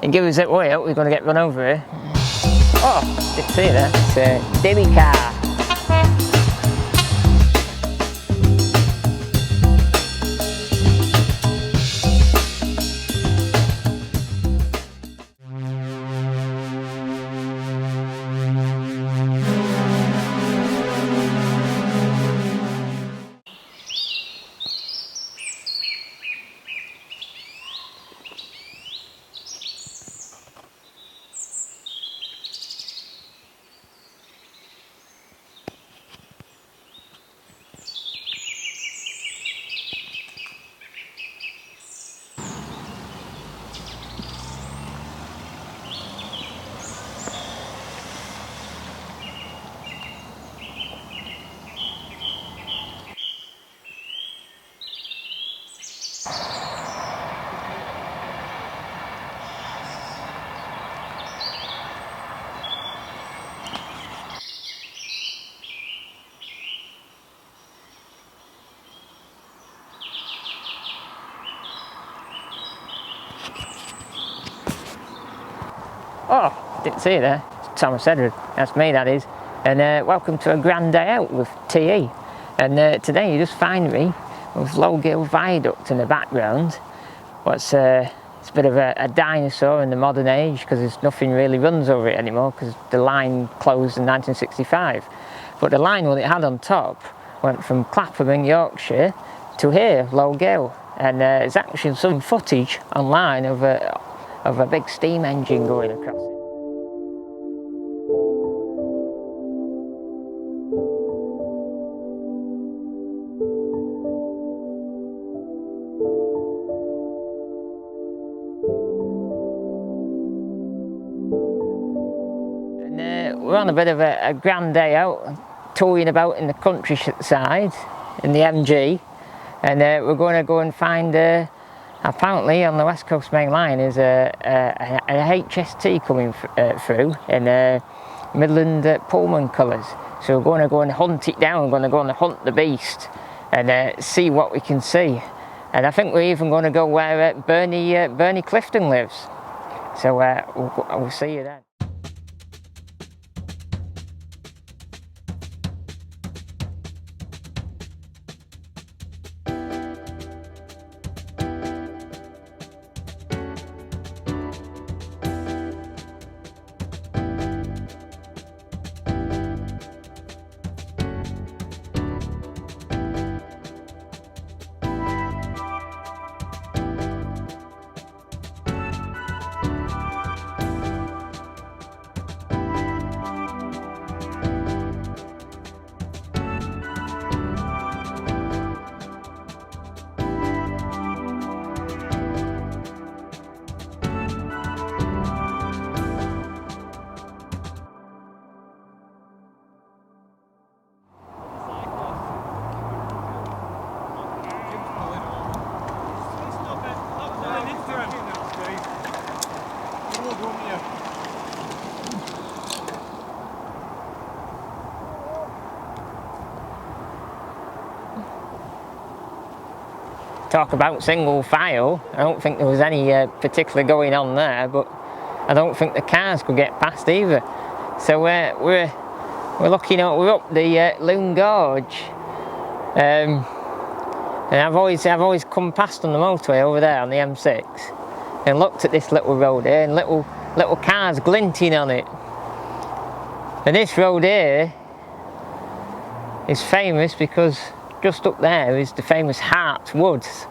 and give us it way out, we're going to get run over here. Oh, didn't see that. It's a demi car. Oh, didn't see you there. Thomas Edward, that's me, that is. And welcome to a grand day out with TE. And today you just find me with Lowgill Viaduct in the background. It's a bit of a dinosaur in the modern age, because there's nothing really runs over it anymore because the line closed in 1965. But the line what it had on top went from Clapham in Yorkshire to here, Lowgill. And there's actually some footage online of a big steam engine going across it. And we're on a bit of a grand day out, touring about in the countryside, in the MG, and we're going to go and find apparently on the West Coast Main Line is a HST coming through in Midland Pullman colours. So we're going to go and hunt it down. We're going to go and hunt the beast and see what we can see. And I think we're even going to go where Bernie Clifton lives. So we'll see you then. Talk about single file, I don't think there was any particular going on there, but I don't think the cars could get past either. So we're looking at, we're up the Loon Gorge, and I've always come past on the motorway over there on the M6 and looked at this little road here and little cars glinting on it. And this road here is famous because just up there is the famous Hart Woods.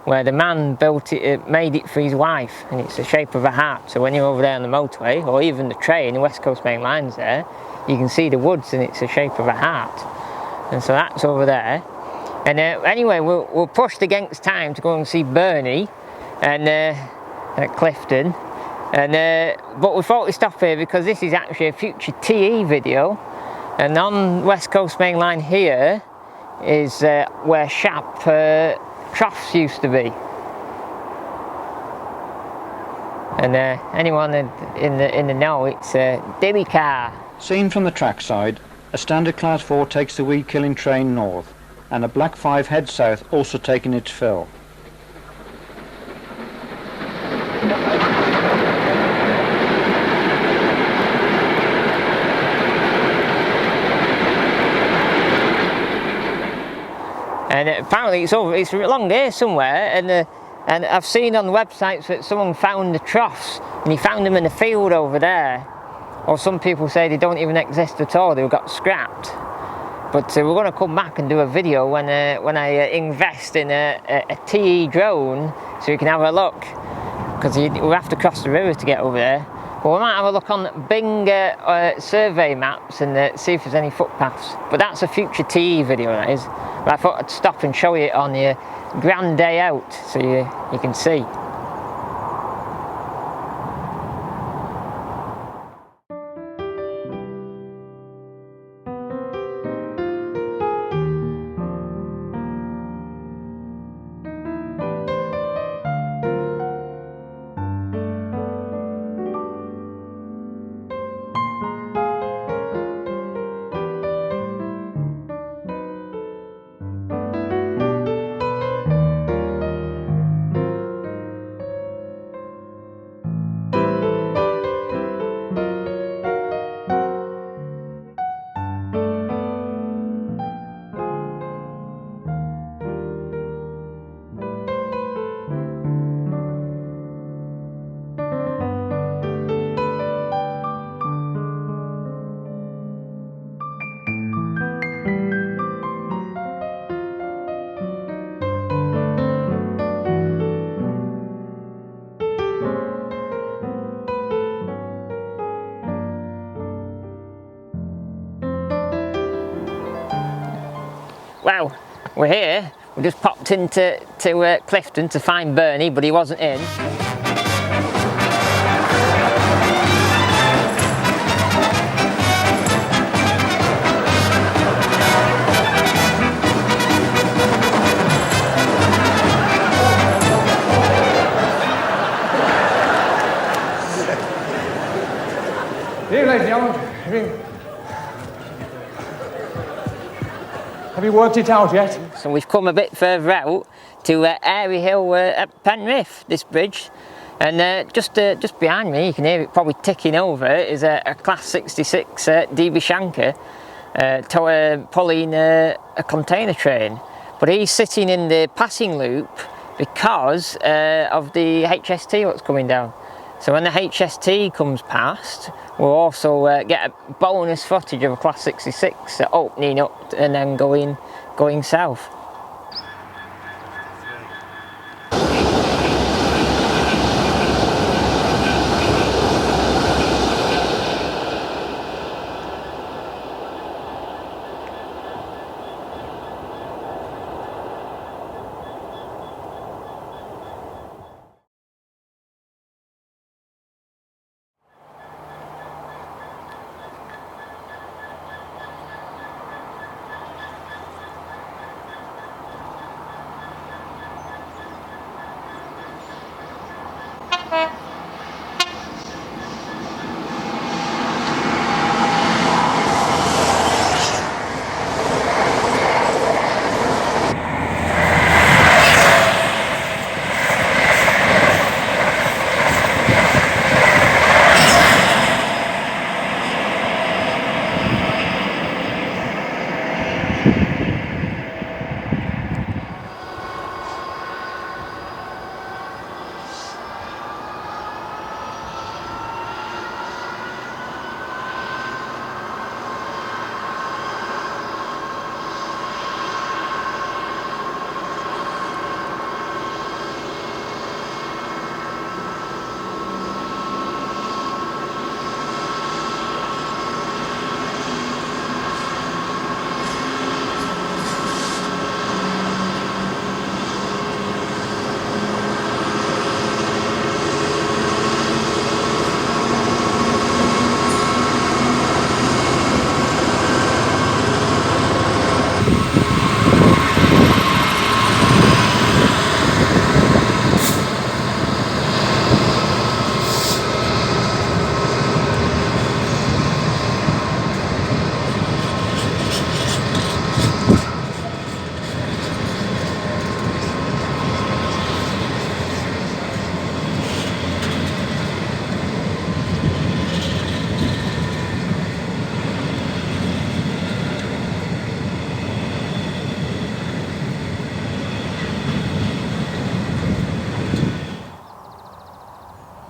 where the man built it, made it for his wife, and it's the shape of a heart. So when you're over there on the motorway, or even the train, the West Coast Main Line's there, you can see the woods and it's the shape of a heart. And so that's over there. And anyway, we're pushed against time to go and see Bernie and at Clifton. And but we thought we'd stop here because this is actually a future TE video. And on West Coast Main Line here is where Shap Troughs used to be. And anyone in the know, it's a Dibby car. Seen from the trackside, a standard Class 4 takes the weed killing train north, and a Black 5 heads south, also taking its fill. And apparently it's along there somewhere, and I've seen on the websites that someone found the troughs, and he found them in the field over there. Or some people say they don't even exist at all, they got scrapped. But we're going to come back and do a video when I invest in a TE drone so you can have a look. Because we'll have to cross the river to get over there. But we might have a look on Bing survey maps and see if there's any footpaths. But that's a future TE video, that is. But I thought I'd stop and show you it on your grand day out so you can see. Well, we're here. We just popped into Clifton to find Bernie, but he wasn't in. Here, ladies and gentlemen. Have you worked it out yet? So we've come a bit further out to Airy Hill at Penrith, this bridge. And just behind me, you can hear it probably ticking over, is a Class 66 DB Shanker pulling a container train. But he's sitting in the passing loop because of the HST what's coming down. So when the HST comes past, we'll also get a bonus footage of a Class 66 opening up and then going south.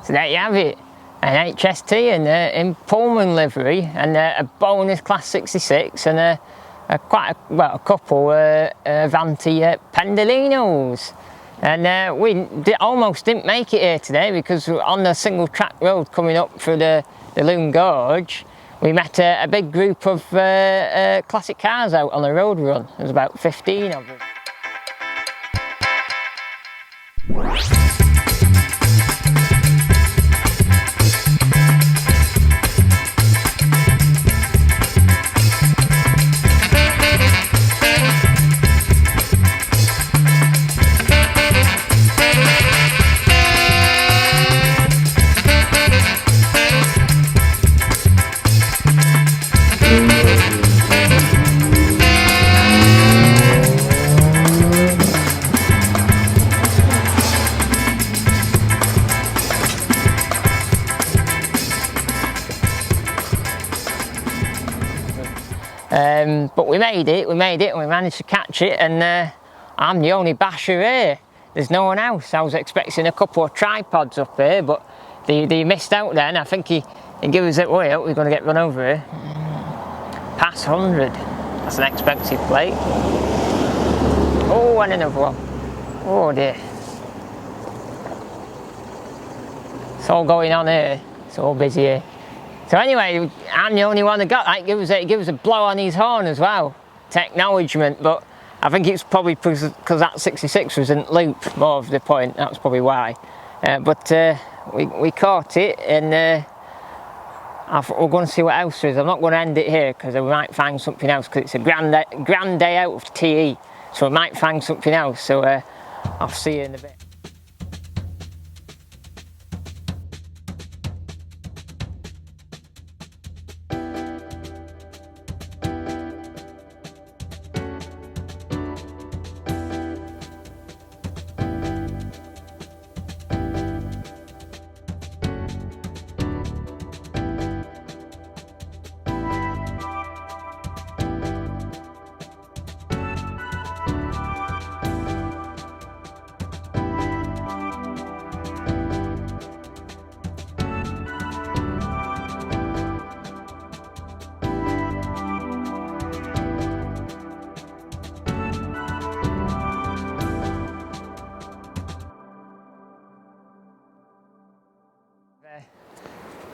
So there you have it, an HST in Pullman livery, and a bonus Class 66, and a couple Avanti Pendolinos. And we almost didn't make it here today because on the single track road coming up through the Loon Gorge, we met a big group of classic cars out on a road run. There was about 15 of them. But we made it, and we managed to catch it, and I'm the only basher here. There's no one else. I was expecting a couple of tripods up here, but they missed out then. I think he gave us it way out, we're going to get run over here. Past 100. That's an expensive plate. Oh, and another one. Oh dear. It's all going on here. It's all busy here. So anyway, I'm the only one that got that. Give us a blow on his horn as well, to acknowledgement. But I think it's probably because that 66 was in loop, more of the point. That's probably why. But we caught it, and we're going to see what else there is. I'm not going to end it here because we might find something else, because it's a grand day out of TE. So we might find something else. So I'll see you in a bit.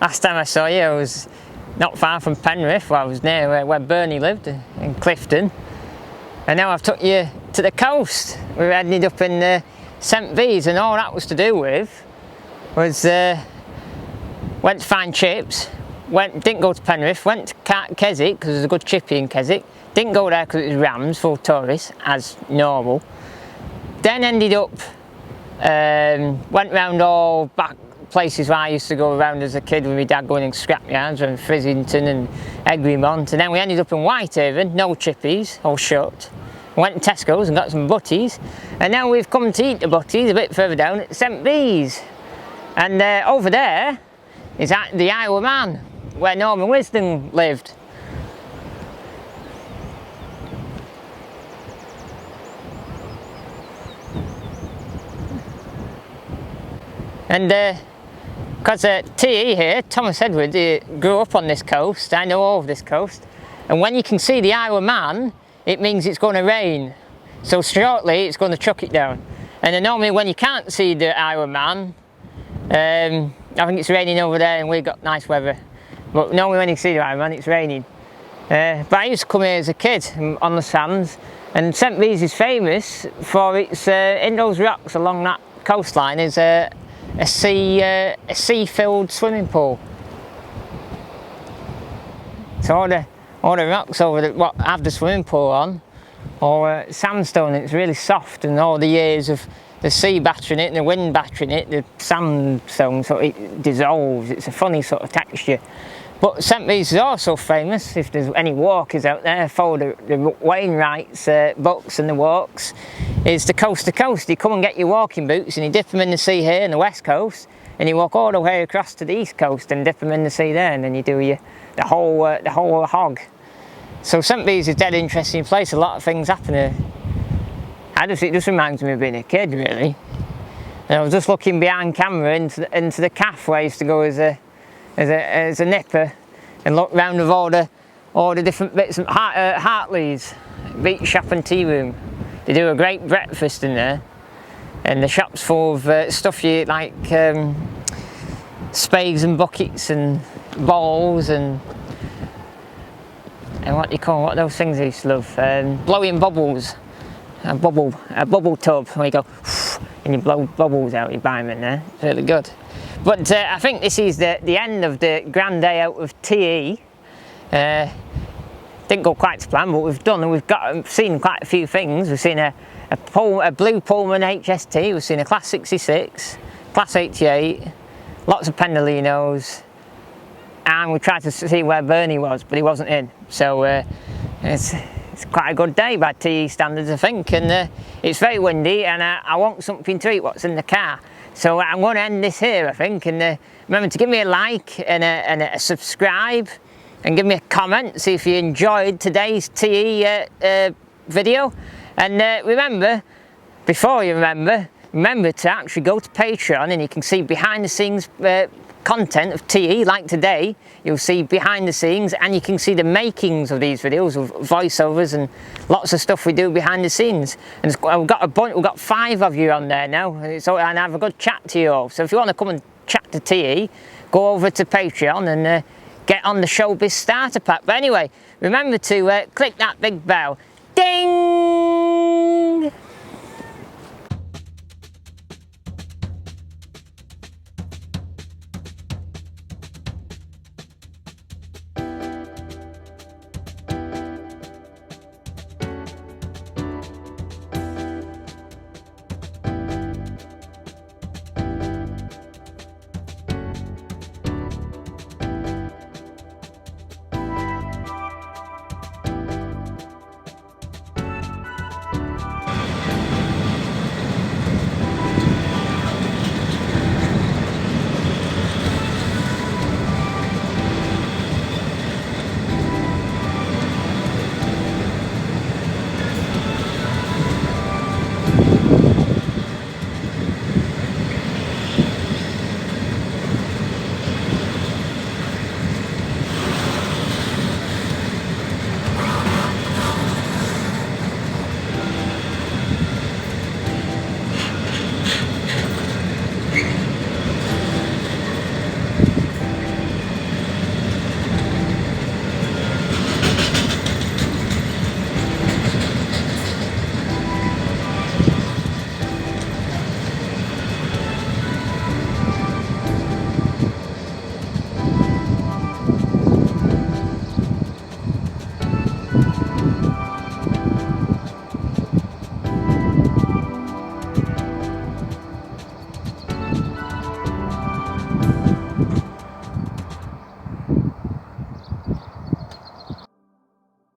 Last time I saw you, I was not far from Penrith. Well, I was near where Bernie lived, in Clifton. And now I've took you to the coast. We ended up in St V's, and all that was to do with was went to find chips. Didn't go to Penrith. Went to Keswick because there's a good chippy in Keswick. Didn't go there because it was Rams, full of tourists, as normal. Then ended up went round all back places where I used to go around as a kid with my dad, going in scrapyards and Frizzington and Egremont, and then we ended up in Whitehaven, no chippies, all shut. Went to Tesco's and got some butties, and now we've come to eat the butties a bit further down at St V's. And over there is at the Isle of Man, where Norman Wisdom lived. And because TE here, Thomas Edward, grew up on this coast. I know all of this coast. And when you can see the Isle of Man, it means it's going to rain. So shortly, it's going to chuck it down. And then normally when you can't see the Isle of Man, I think it's raining over there and we've got nice weather. But normally when you see the Isle of Man, it's raining. But I used to come here as a kid on the sands. And St V's is famous for its, in those rocks along that coastline is a sea-filled swimming pool. So all the rocks over there, what have the swimming pool on, or sandstone. It's really soft, and all the years of the sea battering it and the wind battering it, the sandstone, so it dissolves. It's a funny sort of texture. But St V's is also famous, if there's any walkers out there, follow the Wainwright's books and the walks, is the coast to coast. You come and get your walking boots and you dip them in the sea here on the west coast, and you walk all the way across to the east coast and dip them in the sea there, and then you do the whole hog. So St V's is a dead interesting place. A lot of things happen here. It just reminds me of being a kid, really. And I was just looking behind camera into the cafe where I used to go as a nipper, and look round with all the different bits of Hartley's beach shop and tea room. They do a great breakfast in there, and the shop's full of stuff you like, spades and buckets and bowls and what do you call, what are those things I used to love? Blowing bubbles. A bubble tub where you go and you blow bubbles out. You buy them in there. It's really good. But I think this is the end of the grand day out of TE. Didn't go quite to plan, but we've seen quite a few things. We've seen a blue Pullman HST. We've seen a Class 66, Class 88, lots of Pendolinos, and we tried to see where Bernie was, but he wasn't in. So it's quite a good day by TE standards, I think, and it's very windy, and I want something to eat what's in the car. So I'm going to end this here, I think, and remember to give me a like and a subscribe, and give me a comment, see if you enjoyed today's TE video. And remember, before you remember to actually go to Patreon, and you can see behind the scenes content of TE. Like today, you'll see behind the scenes, and you can see the makings of these videos with voiceovers and lots of stuff we do behind the scenes. And we've got 5 of you on there now, and have a good chat to you all. So if you want to come and chat to TE, go over to Patreon and get on the Showbiz Starter Pack. But anyway, remember to click that big bell. Ding!